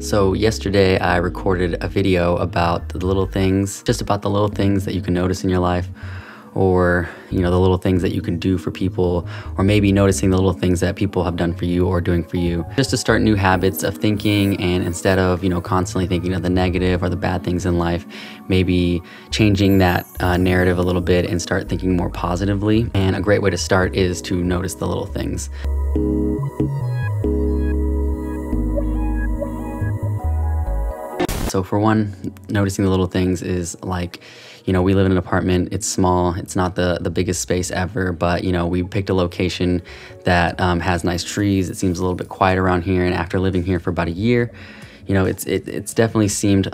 So yesterday I recorded a video about the little things, just about the little things that you can notice in your life, or the little things that you can do for people, or maybe noticing the little things that people have done for you or doing for you, just to start new habits of thinking. And instead of constantly thinking of the negative or the bad things in life, maybe changing that narrative a little bit and start thinking more positively. And a great way to start is to notice the little things. So for one, noticing the little things is like, we live in an apartment, it's small, it's not the biggest space ever, but we picked a location that has nice trees. It seems a little bit quiet around here, and after living here for about a year, it's definitely seemed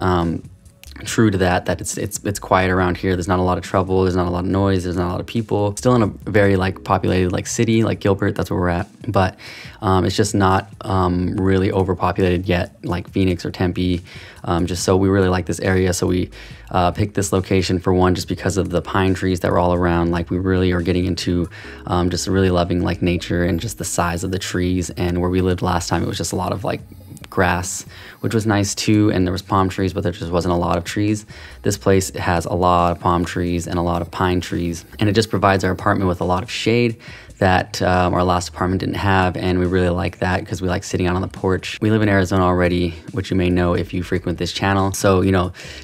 true to that it's quiet around here. There's not a lot of trouble, there's not a lot of noise, there's not a lot of people. Still in a very populated city like Gilbert, that's where we're at, but it's just not really overpopulated yet like Phoenix or Tempe. Just so we really like this area, so we picked this location for one, just because of the pine trees that were all around. Like, we really are getting into just really loving nature and just the size of the trees. And where we lived last time, it was just a lot of grass, which was nice too, and there was palm trees, but there just wasn't a lot of trees. This place has a lot of palm trees and a lot of pine trees, and it just provides our apartment with a lot of shade that our last apartment didn't have, and we really like that because we like sitting out on the porch. We live in Arizona already, which you may know if you frequent this channel. So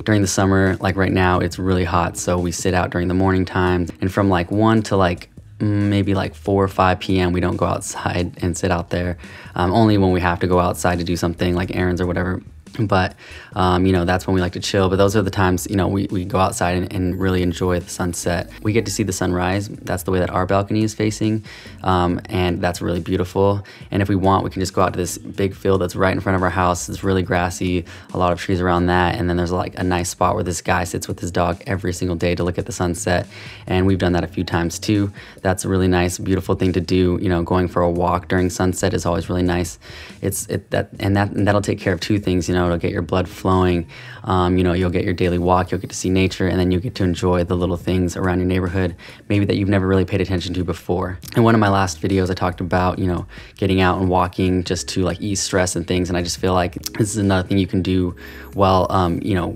during the summer, like right now, it's really hot, so we sit out during the morning time, and from 1 to maybe 4 or 5 p.m. we don't go outside and sit out there, only when we have to go outside to do something like errands or whatever. But that's when we like to chill. But those are the times we go outside and really enjoy the sunset. We get to see the sunrise. That's the way that our balcony is facing, and that's really beautiful. And if we want, we can just go out to this big field that's right in front of our house. It's really grassy, a lot of trees around that, and then there's a nice spot where this guy sits with his dog every single day to look at the sunset, and we've done that a few times too. That's a really nice, beautiful thing to do. Going for a walk during sunset is always really nice. That'll take care of two things. It'll get your blood flowing, you'll get your daily walk, you'll get to see nature, and then you'll get to enjoy the little things around your neighborhood, maybe that you've never really paid attention to before. In one of my last videos, I talked about, getting out and walking just to ease stress and things, and I just feel like this is another thing you can do while,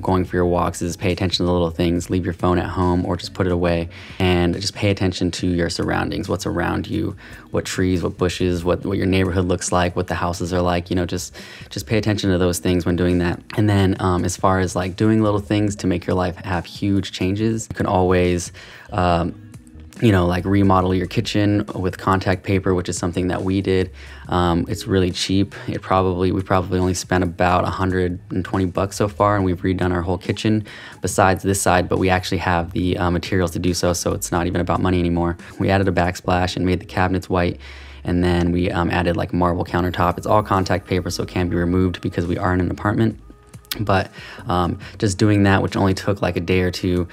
going for your walks, is pay attention to the little things. Leave your phone at home or just put it away, and just pay attention to your surroundings, what's around you, what trees, what bushes, what your neighborhood looks like, what the houses are like, just pay attention to those things when doing that. And then as far as doing little things to make your life have huge changes, you can always remodel your kitchen with contact paper, which is something that we did. It's really cheap. We probably only spent about $120 so far, and we've redone our whole kitchen besides this side, but we actually have the materials to do so it's not even about money anymore. We added a backsplash and made the cabinets white, and then we added marble countertop. It's all contact paper, so it can be removed because we are in an apartment. But just doing that, which only took a day or two,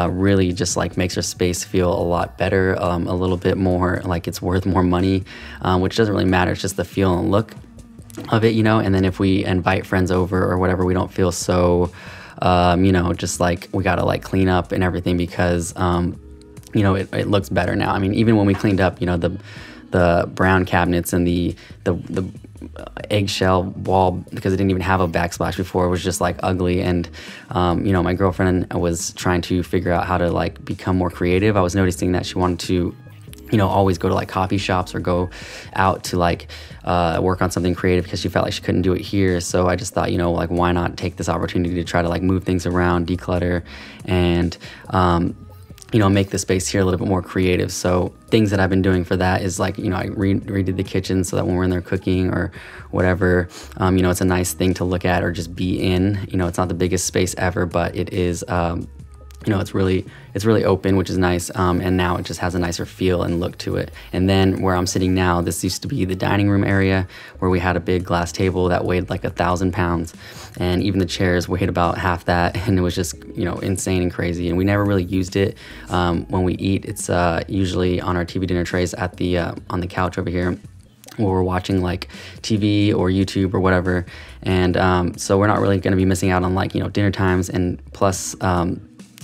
really just makes our space feel a lot better, a little bit more like it's worth more money, which doesn't really matter. It's just the feel and look of it, and then if we invite friends over or whatever, we don't feel so just we gotta clean up and everything, because it looks better now. I mean, even when we cleaned up, the brown cabinets and the eggshell wall, because it didn't even have a backsplash before, it was just ugly. And my girlfriend was trying to figure out how to become more creative. I was noticing that she wanted to always go to coffee shops or go out to work on something creative, because she felt like she couldn't do it here. So I just thought, why not take this opportunity to try to move things around, declutter, and make the space here a little bit more creative. So things that I've been doing for that is I redid the kitchen so that when we're in there cooking or whatever, it's a nice thing to look at or just be in. It's not the biggest space ever, but it is, it's really open, which is nice, and now it just has a nicer feel and look to it. And then where I'm sitting now, this used to be the dining room area, where we had a big glass table that weighed 1,000 pounds, and even the chairs weighed about half that, and it was just insane and crazy, and we never really used it. When we eat, it's usually on our TV dinner trays at the on the couch over here, where we're watching TV or YouTube or whatever, and so we're not really going to be missing out on dinner times. And plus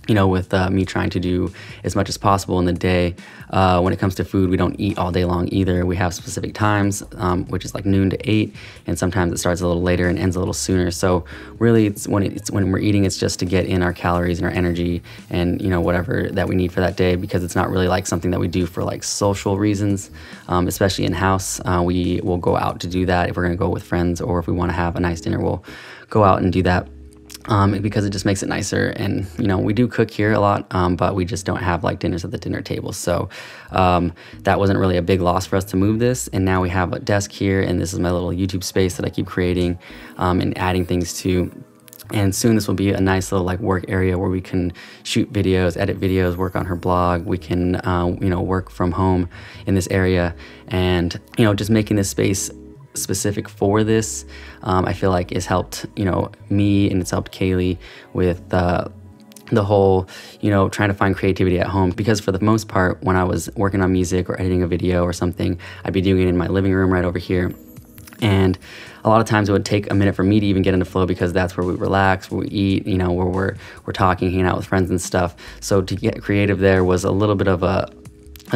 with me trying to do as much as possible in the day. When it comes to food, we don't eat all day long either. We have specific times, which is like noon to 8, and sometimes it starts a little later and ends a little sooner. So really, when we're eating, it's just to get in our calories and our energy and whatever that we need for that day, because it's not really like something that we do for like social reasons, especially in house. We will go out to do that if we're gonna go with friends, or if we want to have a nice dinner, we'll go out and do that. Because it just makes it nicer. And we do cook here a lot, but we just don't have like dinners at the dinner table. So that wasn't really a big loss for us to move this. And now we have a desk here, and this is my little YouTube space that I keep creating and adding things to. And soon this will be a nice little like work area where we can shoot videos, edit videos, work on her blog. We can work from home in this area, and just making this space specific for this, I feel like has helped me, and it's helped Kaylee with the whole trying to find creativity at home. Because for the most part, when I was working on music or editing a video or something, I'd be doing it in my living room right over here, and a lot of times it would take a minute for me to even get into flow, because that's where we relax, where we eat, where we're talking, hanging out with friends and stuff. So to get creative there was a little bit of a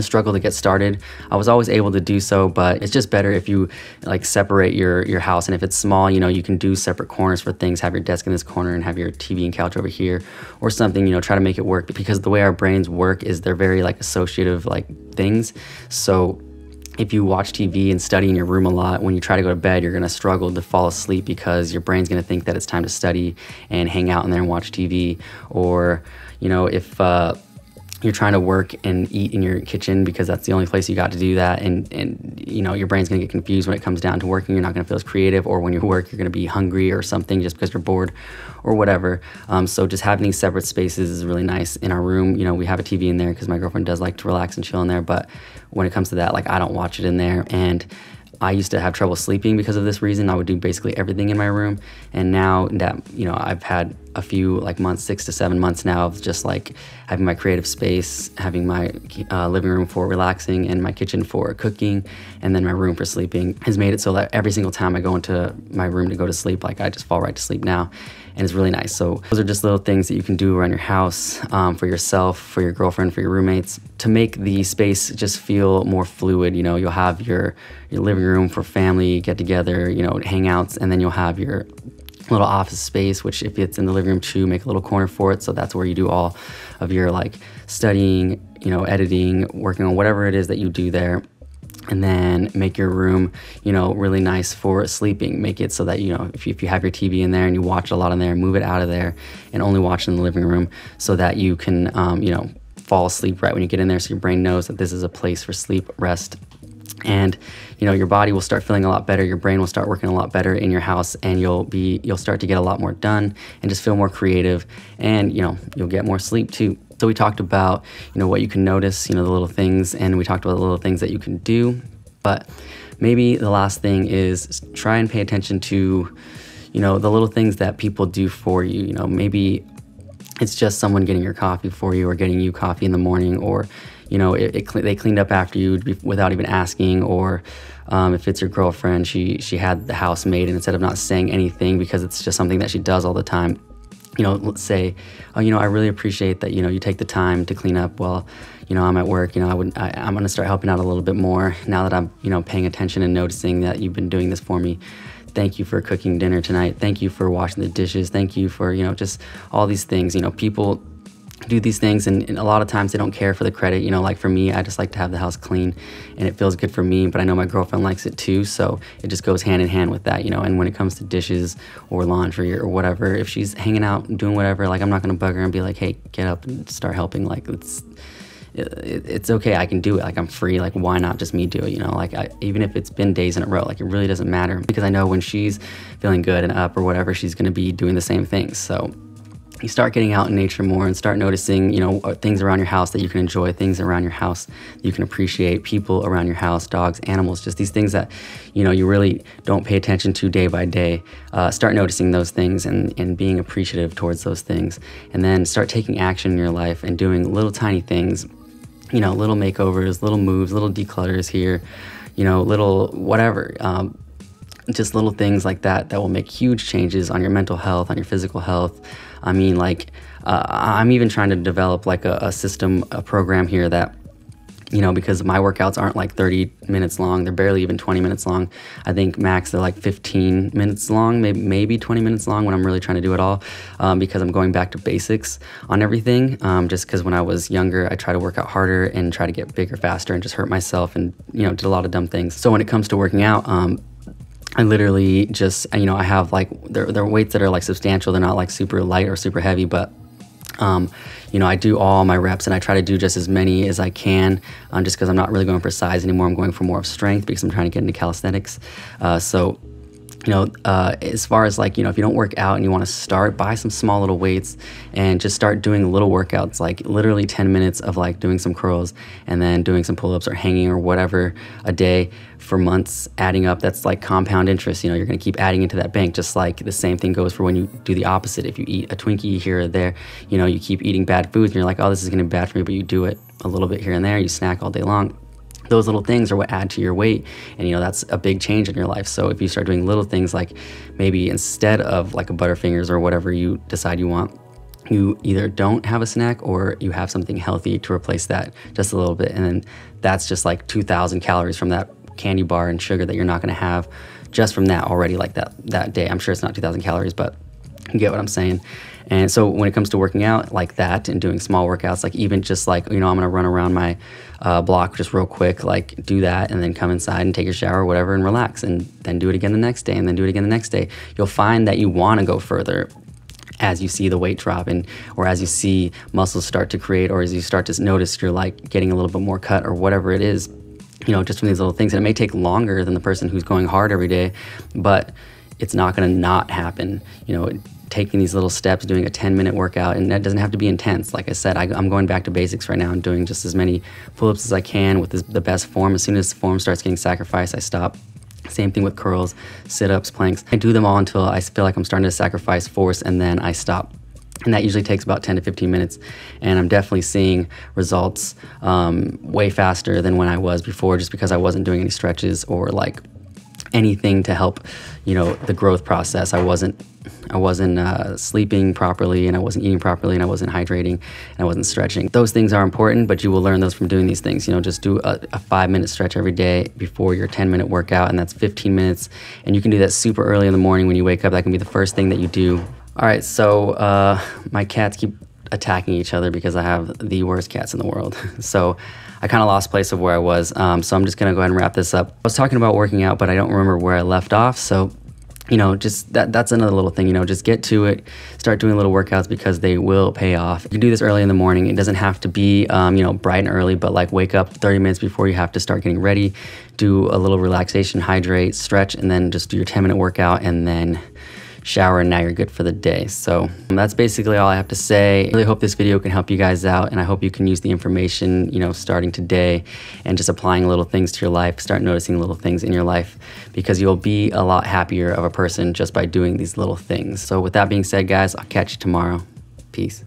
struggle to get started. I was always able to do so, but it's just better if you like separate your house. And if it's small, you can do separate corners for things, have your desk in this corner and have your TV and couch over here or something, try to make it work, because the way our brains work is they're very like associative like things. So if you watch TV and study in your room a lot, when you try to go to bed, you're gonna struggle to fall asleep, because your brain's gonna think that it's time to study and hang out in there and watch TV. Or, if you're trying to work and eat in your kitchen because that's the only place you got to do that, and your brain's gonna get confused when it comes down to working. You're not gonna feel as creative, or when you work, you're gonna be hungry or something just because you're bored or whatever. So just having these separate spaces is really nice. In our room, we have a TV in there because my girlfriend does like to relax and chill in there, but when it comes to that, like I don't watch it in there. And I used to have trouble sleeping because of this reason. I would do basically everything in my room. And now that, I've had a few like months, 6 to 7 months now of just like having my creative space, having my living room for relaxing and my kitchen for cooking, and then my room for sleeping, has made it so that every single time I go into my room to go to sleep, like I just fall right to sleep now. And it's really nice. So those are just little things that you can do around your house, for yourself, for your girlfriend, for your roommates, to make the space just feel more fluid. You'll have your living room for family get together, hangouts, and then you'll have your little office space, which if it's in the living room too, make a little corner for it. So that's where you do all of your like studying, editing, working on whatever it is that you do there. And then make your room, really nice for sleeping. Make it so that, if you have your TV in there and you watch a lot in there, move it out of there and only watch it in the living room, so that you can, fall asleep right when you get in there, so your brain knows that this is a place for sleep, rest. And your body will start feeling a lot better, your brain will start working a lot better in your house, and you'll start to get a lot more done and just feel more creative, and you'll get more sleep too. So we talked about what you can notice, the little things, and we talked about the little things that you can do. But maybe the last thing is try and pay attention to the little things that people do for you. Maybe it's just someone getting your coffee for you, or getting you coffee in the morning, or they cleaned up after you without even asking. Or if it's your girlfriend, she had the house made, and instead of not saying anything because it's just something that she does all the time, let's say, oh, I really appreciate that, you take the time to clean up while, I'm at work. I'm going to start helping out a little bit more now that I'm, paying attention and noticing that you've been doing this for me. Thank you for cooking dinner tonight. Thank you for washing the dishes. Thank you for, just all these things. People do these things, and a lot of times they don't care for the credit. Like for me, I just like to have the house clean, and it feels good for me, but I know my girlfriend likes it too, so it just goes hand in hand with that. And when it comes to dishes or laundry or whatever, if she's hanging out and doing whatever, like I'm not gonna bug her and be like, hey, get up and start helping. Like it's okay, I can do it, like I'm free, like why not just me do it? Like even if it's been days in a row, like it really doesn't matter, because I know when she's feeling good and up or whatever, she's gonna be doing the same things. So you start getting out in nature more and start noticing, things around your house that you can enjoy, things around your house that you can appreciate, people around your house, dogs, animals, just these things that, you really don't pay attention to day by day. Start noticing those things and being appreciative towards those things. And then start taking action in your life and doing little tiny things, little makeovers, little moves, little declutters here, little whatever. just little things like that that will make huge changes on your mental health, on your physical health. I mean, like, I'm even trying to develop like a system, a program here that, you know, because my workouts aren't like 30 minutes long, they're barely even 20 minutes long. I think max they're like 15 minutes long, maybe 20 minutes long when I'm really trying to do it all, because I'm going back to basics on everything. Just because when I was younger, I tried to work out harder and try to get bigger faster and just hurt myself and, you know, did a lot of dumb things. So when it comes to working out, I literally just, you know, I have like, they're weights that are like substantial. They're not like super light or super heavy, but you know, I do all my reps and I try to do just as many as I can, just because I'm not really going for size anymore. I'm going for more of strength because I'm trying to get into calisthenics. So, you know, as far as like, you know, if you don't work out and you want to start, buy some small little weights and just start doing little workouts, like literally 10 minutes of like doing some curls and then doing some pull-ups or hanging or whatever a day for months, adding up. That's like compound interest. You know, you're going to keep adding into that bank. Just like the same thing goes for when you do the opposite. If you eat a Twinkie here or there, you know, you keep eating bad foods and you're like, oh, this is going to be bad for me, but you do it a little bit here and there, you snack all day long. Those little things are what add to your weight, and you know, that's a big change in your life. So if you start doing little things, like maybe instead of like a Butterfingers or whatever you decide you want, you either don't have a snack or you have something healthy to replace that just a little bit, and then that's just like 2,000 calories from that candy bar and sugar that you're not going to have just from that already, like that day. I'm sure it's not 2,000 calories, but you get what I'm saying. And so when it comes to working out like that and doing small workouts, like even just like, you know, I'm gonna run around my block just real quick, like do that and then come inside and take a shower or whatever and relax, and then do it again the next day and then do it again the next day. You'll find that you want to go further as you see the weight drop, and or as you see muscles start to create, or as you start to notice you're like getting a little bit more cut or whatever it is, you know, just from these little things. And it may take longer than the person who's going hard every day, but it's not going to not happen. You know, taking these little steps, doing a 10-minute workout, and that doesn't have to be intense. Like I said, I'm going back to basics right now and doing just as many pull-ups as I can with the best form. As soon as the form starts getting sacrificed, I stop. Same thing with curls, sit-ups, planks. I do them all until I feel like I'm starting to sacrifice force, and then I stop. And that usually takes about 10 to 15 minutes. And I'm definitely seeing results way faster than when I was before, just because I wasn't doing any stretches or like anything to help, you know, the growth process. I wasn't sleeping properly, and I wasn't eating properly, and I wasn't hydrating, and I wasn't stretching. Those things are important, but you will learn those from doing these things. You know, just do a 5-minute stretch every day before your 10-minute workout, and that's 15 minutes. And you can do that super early in the morning when you wake up. That can be the first thing that you do. All right, so my cats keep attacking each other because I have the worst cats in the world. So I kind of lost place of where I was. So I'm just gonna go ahead and wrap this up. I was talking about working out, but I don't remember where I left off. So, you know, just that's another little thing, you know, just get to it, start doing little workouts because they will pay off. You can do this early in the morning. It doesn't have to be, you know, bright and early, but like wake up 30 minutes before you have to start getting ready, do a little relaxation, hydrate, stretch, and then just do your 10-minute workout and then shower, and now you're good for the day. So that's basically all I have to say. I really hope this video can help you guys out, and I hope you can use the information, you know, starting today and just applying little things to your life. Start noticing little things in your life, because you'll be a lot happier of a person just by doing these little things. So with that being said, guys, I'll catch you tomorrow. Peace.